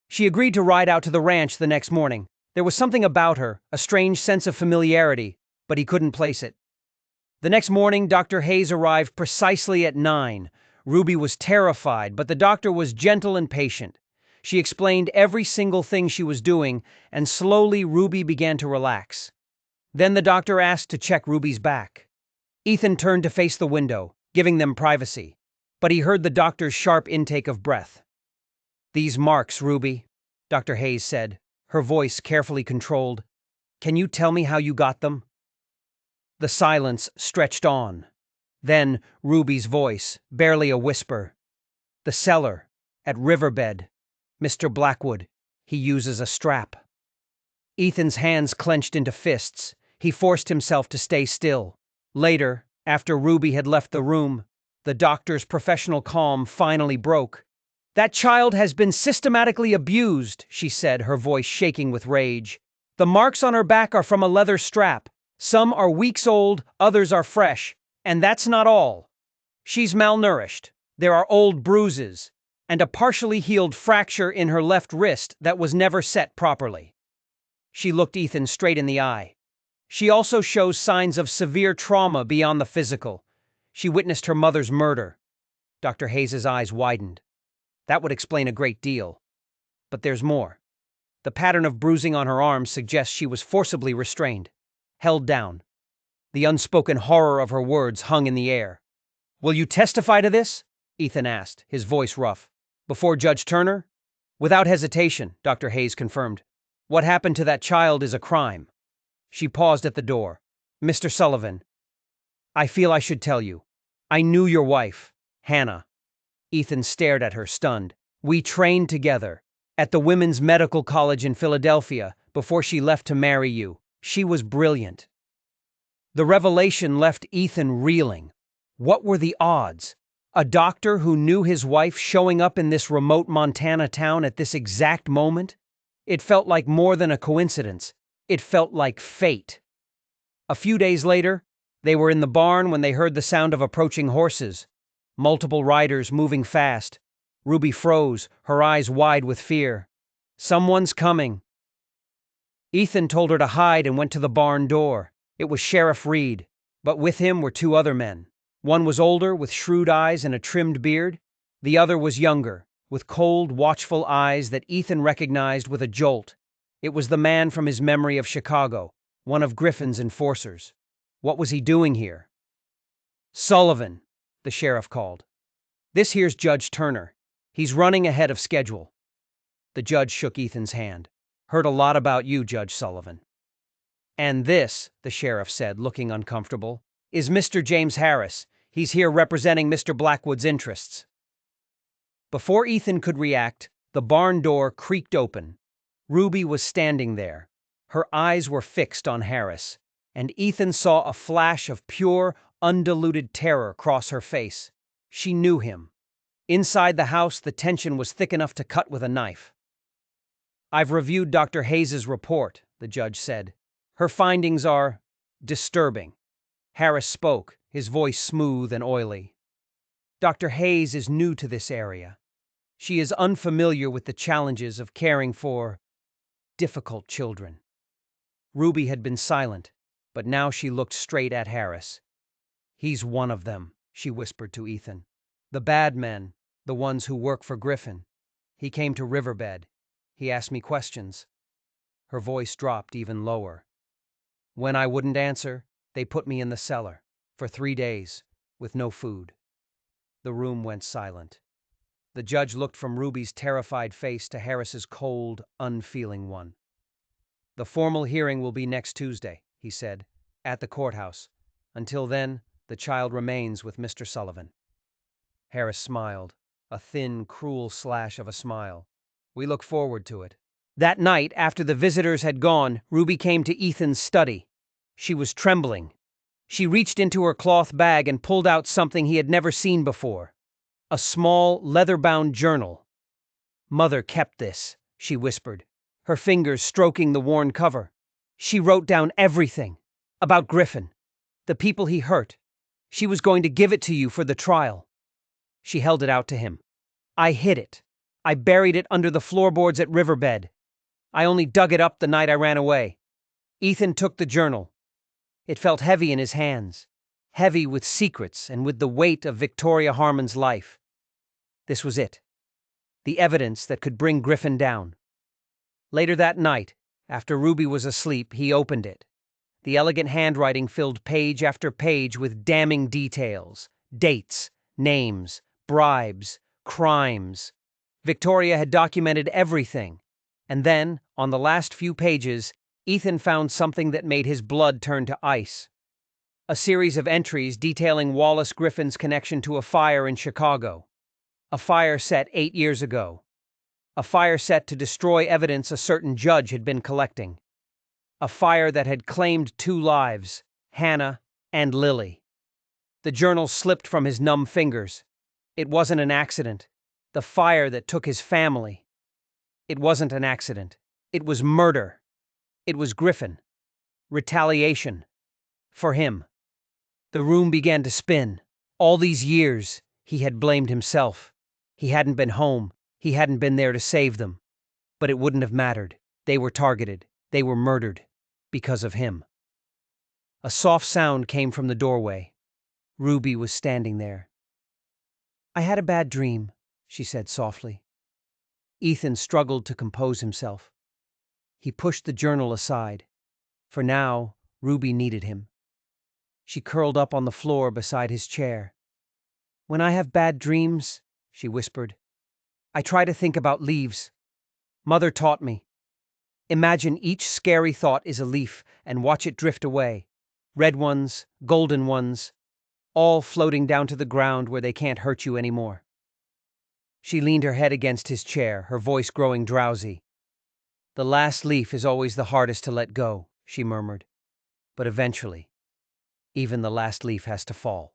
She agreed to ride out to the ranch the next morning. There was something about her, a strange sense of familiarity, but he couldn't place it. The next morning, Dr. Hayes arrived precisely at 9. Ruby was terrified, but the doctor was gentle and patient. She explained every single thing she was doing, and slowly Ruby began to relax. Then the doctor asked to check Ruby's back. Ethan turned to face the window, giving them privacy, but he heard the doctor's sharp intake of breath. "These marks, Ruby," Dr. Hayes said, her voice carefully controlled. "Can you tell me how you got them?" The silence stretched on. Then Ruby's voice, barely a whisper. "The cellar, at Riverbed. Mr. Blackwood, he uses a strap." Ethan's hands clenched into fists. He forced himself to stay still. Later, after Ruby had left the room, the doctor's professional calm finally broke. That child has been systematically abused, she said, her voice shaking with rage. The marks on her back are from a leather strap. Some are weeks old, others are fresh. And that's not all. She's malnourished. There are old bruises, and a partially healed fracture in her left wrist that was never set properly. She looked Ethan straight in the eye. She also shows signs of severe trauma beyond the physical. She witnessed her mother's murder. Dr. Hayes's eyes widened. That would explain a great deal. But there's more. The pattern of bruising on her arms suggests she was forcibly restrained, held down. The unspoken horror of her words hung in the air. Will you testify to this? Ethan asked, his voice rough. Before Judge Turner? Without hesitation, Dr. Hayes confirmed. What happened to that child is a crime. She paused at the door. Mr. Sullivan, I feel I should tell you. I knew your wife, Hannah. Ethan stared at her, stunned. We trained together at the Women's Medical College in Philadelphia before she left to marry you. She was brilliant. The revelation left Ethan reeling. What were the odds? A doctor who knew his wife showing up in this remote Montana town at this exact moment? It felt like more than a coincidence. It felt like fate. A few days later, they were in the barn when they heard the sound of approaching horses. Multiple riders moving fast. Ruby froze, her eyes wide with fear. Someone's coming. Ethan told her to hide and went to the barn door. It was Sheriff Reed, but with him were two other men. One was older, with shrewd eyes and a trimmed beard. The other was younger, with cold, watchful eyes that Ethan recognized with a jolt. It was the man from his memory of Chicago, one of Griffin's enforcers. What was he doing here? Sullivan, the sheriff called. This here's Judge Turner. He's running ahead of schedule. The judge shook Ethan's hand. Heard a lot about you, Judge Sullivan. And this, the sheriff said, looking uncomfortable, is Mr. James Harris. He's here representing Mr. Blackwood's interests. Before Ethan could react, the barn door creaked open. Ruby was standing there. Her eyes were fixed on Harris, and Ethan saw a flash of pure, undiluted terror cross her face. She knew him. Inside the house, the tension was thick enough to cut with a knife. I've reviewed Dr. Hayes's report, the judge said. Her findings are disturbing. Harris spoke, his voice smooth and oily. Dr. Hayes is new to this area. She is unfamiliar with the challenges of caring for difficult children. Ruby had been silent, but now she looked straight at Harris. He's one of them, she whispered to Ethan. The bad men, the ones who work for Griffin. He came to Riverbed. He asked me questions. Her voice dropped even lower. When I wouldn't answer, they put me in the cellar for 3 days with no food. The room went silent. The judge looked from Ruby's terrified face to Harris's cold, unfeeling one. The formal hearing will be next Tuesday, he said, at the courthouse. Until then, the child remains with Mr. Sullivan. Harris smiled, a thin, cruel slash of a smile. We look forward to it. That night, after the visitors had gone, Ruby came to Ethan's study. She was trembling. She reached into her cloth bag and pulled out something he had never seen before. A small, leather-bound journal. Mother kept this, she whispered, her fingers stroking the worn cover. She wrote down everything. About Griffin. The people he hurt. She was going to give it to you for the trial. She held it out to him. I hid it. I buried it under the floorboards at Riverbed. I only dug it up the night I ran away. Ethan took the journal. It felt heavy in his hands. Heavy with secrets and with the weight of Victoria Harmon's life. This was it. The evidence that could bring Griffin down. Later that night, after Ruby was asleep, he opened it. The elegant handwriting filled page after page with damning details. Dates, names, bribes, crimes. Victoria had documented everything. And then, on the last few pages, Ethan found something that made his blood turn to ice. A series of entries detailing Wallace Griffin's connection to a fire in Chicago. A fire set 8 years ago. A fire set to destroy evidence a certain judge had been collecting. A fire that had claimed 2 lives, Hannah and Lily. The journal slipped from his numb fingers. It wasn't an accident. The fire that took his family. It wasn't an accident. It was murder. It was Griffin. Retaliation. For him. The room began to spin. All these years, he had blamed himself. He hadn't been home. He hadn't been there to save them. But it wouldn't have mattered. They were targeted. They were murdered. Because of him. A soft sound came from the doorway. Ruby was standing there. "I had a bad dream," she said softly. Ethan struggled to compose himself. He pushed the journal aside. For now, Ruby needed him. She curled up on the floor beside his chair. "When I have bad dreams," she whispered, "I try to think about leaves. Mother taught me. Imagine each scary thought is a leaf and watch it drift away. Red ones, golden ones, all floating down to the ground where they can't hurt you anymore." She leaned her head against his chair, her voice growing drowsy. "The last leaf is always the hardest to let go," she murmured. "But eventually, even the last leaf has to fall."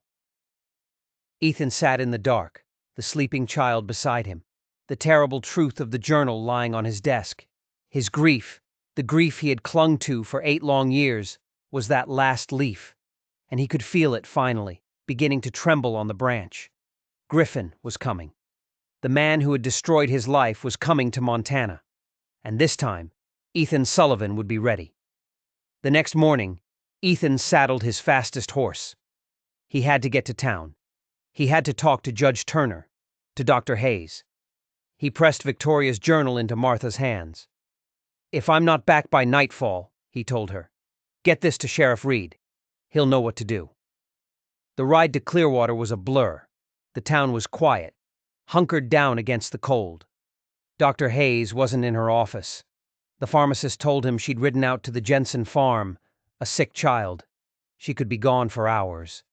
Ethan sat in the dark, the sleeping child beside him, the terrible truth of the journal lying on his desk. His grief, the grief he had clung to for 8 long years, was that last leaf, and he could feel it finally, beginning to tremble on the branch. Griffin was coming. The man who had destroyed his life was coming to Montana. And this time, Ethan Sullivan would be ready. The next morning, Ethan saddled his fastest horse. He had to get to town. He had to talk to Judge Turner, to Dr. Hayes. He pressed Victoria's journal into Martha's hands. "If I'm not back by nightfall," he told her, "get this to Sheriff Reed. He'll know what to do." The ride to Clearwater was a blur. The town was quiet, hunkered down against the cold. Dr. Hayes wasn't in her office. The pharmacist told him she'd ridden out to the Jensen farm, a sick child. She could be gone for hours.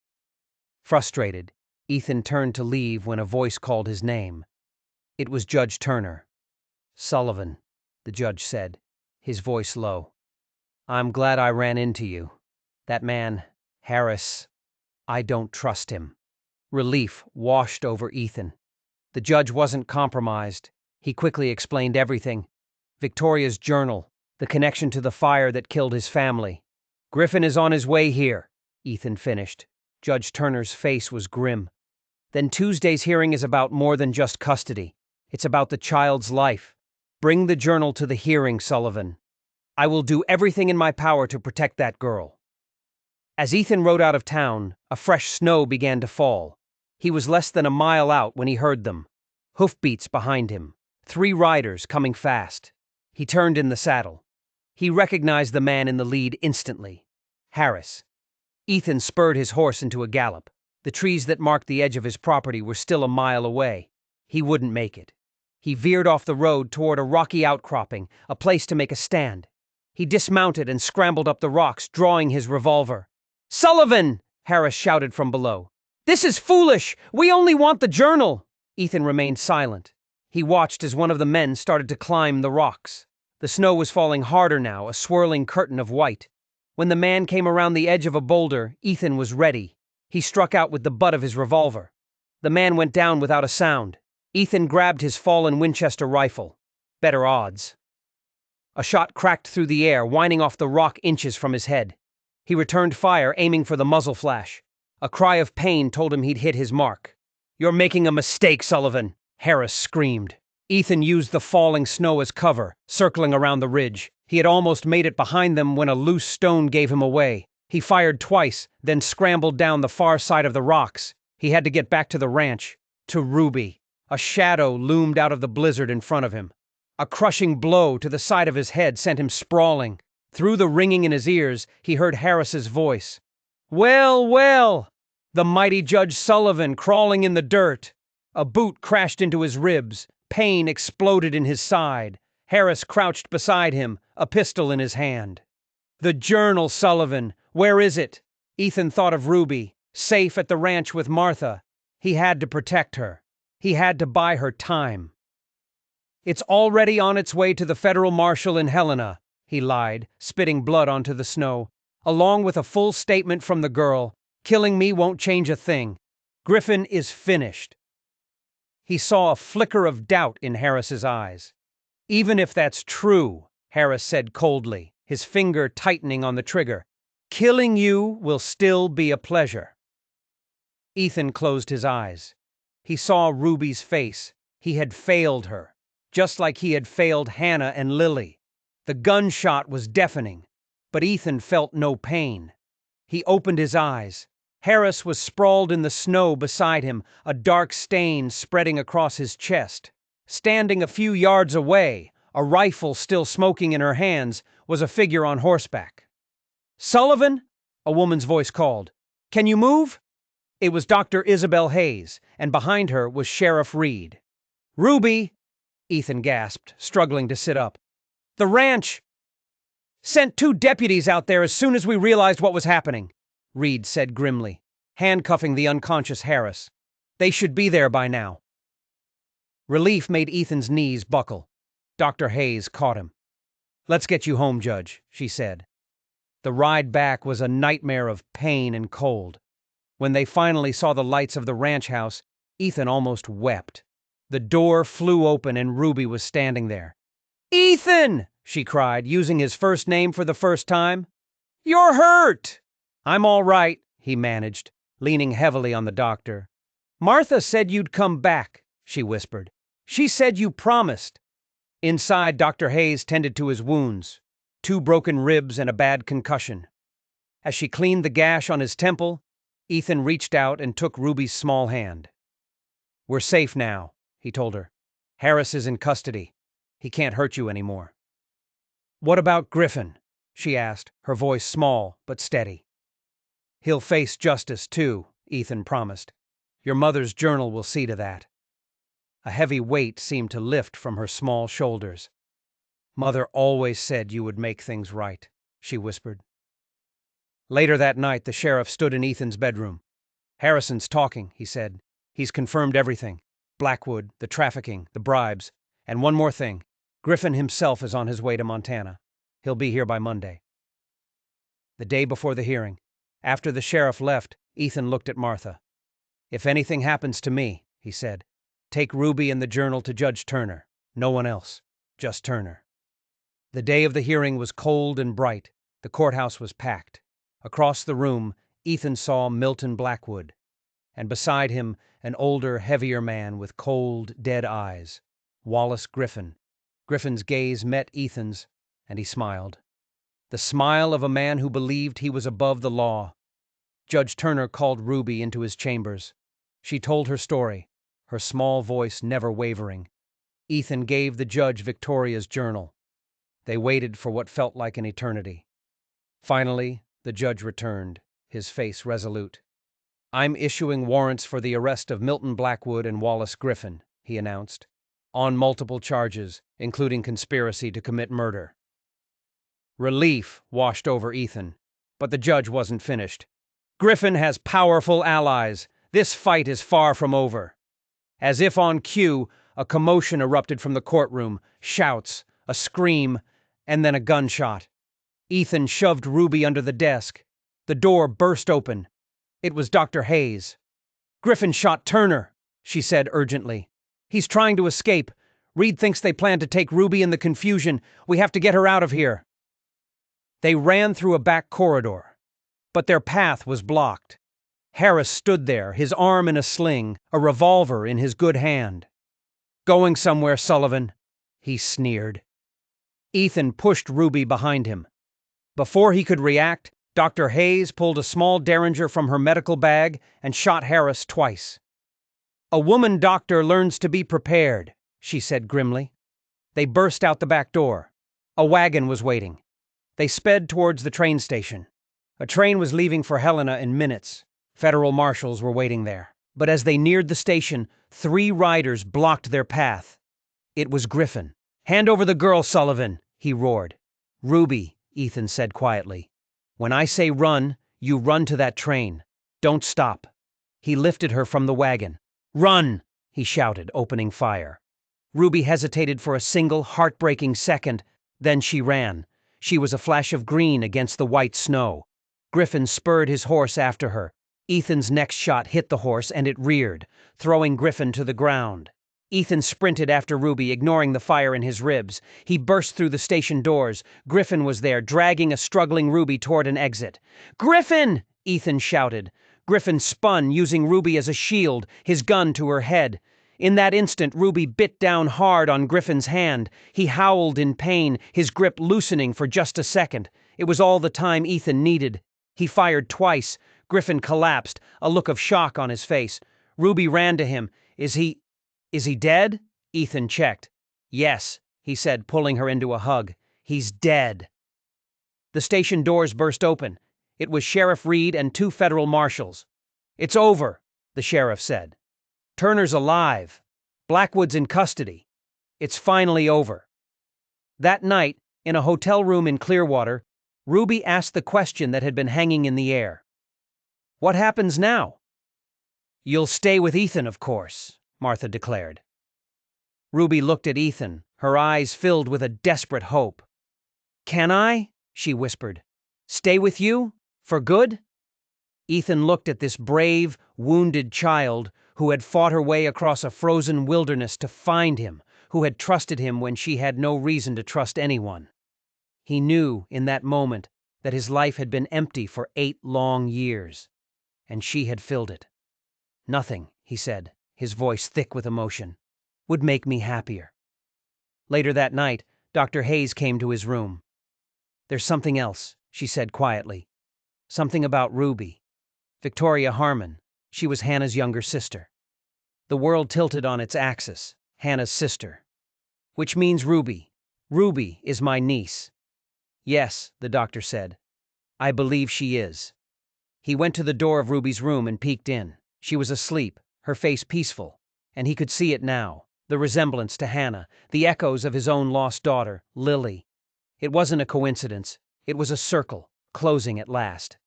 Frustrated, Ethan turned to leave when a voice called his name. It was Judge Turner. "Sullivan," the judge said, his voice low. "I'm glad I ran into you. That man, Harris, I don't trust him." Relief washed over Ethan. The judge wasn't compromised. He quickly explained everything. Victoria's journal, the connection to the fire that killed his family. "Griffin is on his way here," Ethan finished. Judge Turner's face was grim. "Then Tuesday's hearing is about more than just custody. It's about the child's life. Bring the journal to the hearing, Sullivan. I will do everything in my power to protect that girl." As Ethan rode out of town, a fresh snow began to fall. He was less than a mile out when he heard them. Hoofbeats behind him. 3 riders coming fast. He turned in the saddle. He recognized the man in the lead instantly. Harris. Ethan spurred his horse into a gallop. The trees that marked the edge of his property were still a mile away. He wouldn't make it. He veered off the road toward a rocky outcropping, a place to make a stand. He dismounted and scrambled up the rocks, drawing his revolver. "Sullivan!" Harris shouted from below. "This is foolish! We only want the journal!" Ethan remained silent. He watched as one of the men started to climb the rocks. The snow was falling harder now, a swirling curtain of white. When the man came around the edge of a boulder, Ethan was ready. He struck out with the butt of his revolver. The man went down without a sound. Ethan grabbed his fallen Winchester rifle. Better odds. A shot cracked through the air, whining off the rock inches from his head. He returned fire, aiming for the muzzle flash. A cry of pain told him he'd hit his mark. "You're making a mistake, Sullivan," Harris screamed. Ethan used the falling snow as cover, circling around the ridge. He had almost made it behind them when a loose stone gave him away. He fired twice, then scrambled down the far side of the rocks. He had to get back to the ranch, to Ruby. A shadow loomed out of the blizzard in front of him. A crushing blow to the side of his head sent him sprawling. Through the ringing in his ears, he heard Harris's voice. "Well, well!" The mighty Judge Sullivan crawling in the dirt. A boot crashed into his ribs. Pain exploded in his side. Harris crouched beside him, a pistol in his hand. "The journal, Sullivan. Where is it?" Ethan thought of Ruby, safe at the ranch with Martha. He had to protect her. He had to buy her time. "It's already on its way to the federal marshal in Helena," he lied, spitting blood onto the snow, "along with a full statement from the girl. Killing me won't change a thing. Griffin is finished." He saw a flicker of doubt in Harris's eyes. "Even if that's true," Harris said coldly, his finger tightening on the trigger, "killing you will still be a pleasure." Ethan closed his eyes. He saw Ruby's face. He had failed her, just like he had failed Hannah and Lily. The gunshot was deafening, but Ethan felt no pain. He opened his eyes. Harris was sprawled in the snow beside him, a dark stain spreading across his chest. Standing a few yards away, a rifle still smoking in her hands, was a figure on horseback. "Sullivan?" a woman's voice called. "Can you move?" It was Dr. Isabel Hayes, and behind her was Sheriff Reed. "Ruby!" Ethan gasped, struggling to sit up. "The ranch sent 2 deputies out there as soon as we realized what was happening," Reed said grimly, handcuffing the unconscious Harris. "They should be there by now." Relief made Ethan's knees buckle. Dr. Hayes caught him. "Let's get you home, Judge," she said. The ride back was a nightmare of pain and cold. When they finally saw the lights of the ranch house, Ethan almost wept. The door flew open and Ruby was standing there. "Ethan!" she cried, using his first name for the first time. "You're hurt!" "I'm all right," he managed, leaning heavily on the doctor. "Martha said you'd come back," she whispered. "She said you promised." Inside, Dr. Hayes tended to his wounds, 2 broken ribs and a bad concussion. As she cleaned the gash on his temple, Ethan reached out and took Ruby's small hand. "We're safe now," he told her. "Harris is in custody. He can't hurt you anymore." "What about Griffin?" she asked, her voice small but steady. "He'll face justice, too," Ethan promised. "Your mother's journal will see to that." A heavy weight seemed to lift from her small shoulders. "Mother always said you would make things right," she whispered. Later that night, the sheriff stood in Ethan's bedroom. "Harrison's talking," he said. "He's confirmed everything. Blackwood, the trafficking, the bribes, and one more thing. Griffin himself is on his way to Montana. He'll be here by Monday." The day before the hearing, after the sheriff left, Ethan looked at Martha. "If anything happens to me," he said, "take Ruby and the journal to Judge Turner. No one else. Just Turner." The day of the hearing was cold and bright. The courthouse was packed. Across the room, Ethan saw Milton Blackwood, and beside him, an older, heavier man with cold, dead eyes, Wallace Griffin. Griffin's gaze met Ethan's, and he smiled. The smile of a man who believed he was above the law. Judge Turner called Ruby into his chambers. She told her story, her small voice never wavering. Ethan gave the judge Victoria's journal. They waited for what felt like an eternity. Finally, the judge returned, his face resolute. "I'm issuing warrants for the arrest of Milton Blackwood and Wallace Griffin," he announced, "on multiple charges, including conspiracy to commit murder." Relief washed over Ethan, but the judge wasn't finished. "Griffin has powerful allies. This fight is far from over." As if on cue, a commotion erupted from the courtroom, shouts, a scream, and then a gunshot. Ethan shoved Ruby under the desk. The door burst open. It was Dr. Hayes. "Griffin shot Turner," she said urgently. "He's trying to escape. Reed thinks they plan to take Ruby in the confusion. We have to get her out of here." They ran through a back corridor, but their path was blocked. Harris stood there, his arm in a sling, a revolver in his good hand. "Going somewhere, Sullivan," he sneered. Ethan pushed Ruby behind him. Before he could react, Dr. Hayes pulled a small derringer from her medical bag and shot Harris twice. "A woman doctor learns to be prepared," she said grimly. They burst out the back door. A wagon was waiting. They sped towards the train station. A train was leaving for Helena in minutes. Federal marshals were waiting there. But as they neared the station, 3 riders blocked their path. It was Griffin. "Hand over the girl, Sullivan," he roared. "Ruby," Ethan said quietly. "When I say run, you run to that train. Don't stop." He lifted her from the wagon. "Run!" he shouted, opening fire. Ruby hesitated for a single, heartbreaking second. Then she ran. She was a flash of green against the white snow. Griffin spurred his horse after her. Ethan's next shot hit the horse and it reared, throwing Griffin to the ground. Ethan sprinted after Ruby, ignoring the fire in his ribs. He burst through the station doors. Griffin was there, dragging a struggling Ruby toward an exit. "Griffin!" Ethan shouted. Griffin spun, using Ruby as a shield, his gun to her head. In that instant, Ruby bit down hard on Griffin's hand. He howled in pain, his grip loosening for just a second. It was all the time Ethan needed. He fired twice. Griffin collapsed, a look of shock on his face. Ruby ran to him. Is he dead?" Ethan checked. "Yes," he said, pulling her into a hug. "He's dead." The station doors burst open. It was Sheriff Reed and 2 federal marshals. "It's over," the sheriff said. "Turner's alive. Blackwood's in custody. It's finally over." That night, in a hotel room in Clearwater, Ruby asked the question that had been hanging in the air. "What happens now?" "You'll stay with Ethan, of course," Martha declared. Ruby looked at Ethan, her eyes filled with a desperate hope. "Can I?" she whispered. "Stay with you? For good?" Ethan looked at this brave, wounded child who had fought her way across a frozen wilderness to find him, who had trusted him when she had no reason to trust anyone. He knew, in that moment, that his life had been empty for 8 long years, and she had filled it. "Nothing," he said, his voice thick with emotion, "would make me happier." Later that night, Dr. Hayes came to his room. "There's something else," she said quietly. "Something about Ruby. Victoria Harmon. She was Hannah's younger sister." The world tilted on its axis. Hannah's sister. "Which means Ruby. Ruby is my niece." "Yes," the doctor said. "I believe she is." He went to the door of Ruby's room and peeked in. She was asleep, her face peaceful, and he could see it now, the resemblance to Hannah, the echoes of his own lost daughter, Lily. It wasn't a coincidence. It was a circle, closing at last.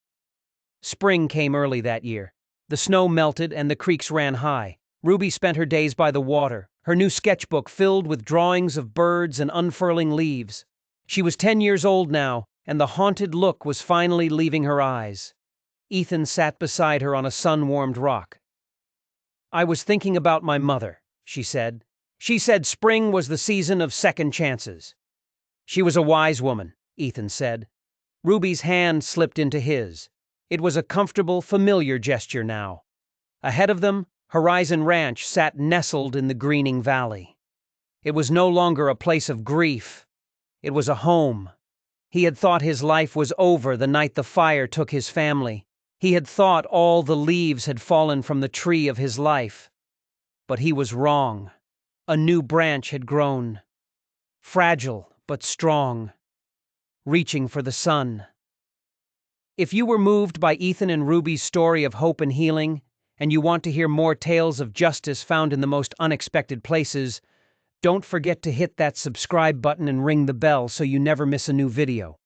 Spring came early that year. The snow melted and the creeks ran high. Ruby spent her days by the water, her new sketchbook filled with drawings of birds and unfurling leaves. She was 10 years old now, and the haunted look was finally leaving her eyes. Ethan sat beside her on a sun-warmed rock. "I was thinking about my mother," she said. "She said spring was the season of second chances." "She was a wise woman," Ethan said. Ruby's hand slipped into his. It was a comfortable, familiar gesture now. Ahead of them, Horizon Ranch sat nestled in the greening valley. It was no longer a place of grief. It was a home. He had thought his life was over the night the fire took his family. He had thought all the leaves had fallen from the tree of his life. But he was wrong. A new branch had grown. Fragile but strong. Reaching for the sun. If you were moved by Ethan and Ruby's story of hope and healing, and you want to hear more tales of justice found in the most unexpected places, don't forget to hit that subscribe button and ring the bell so you never miss a new video.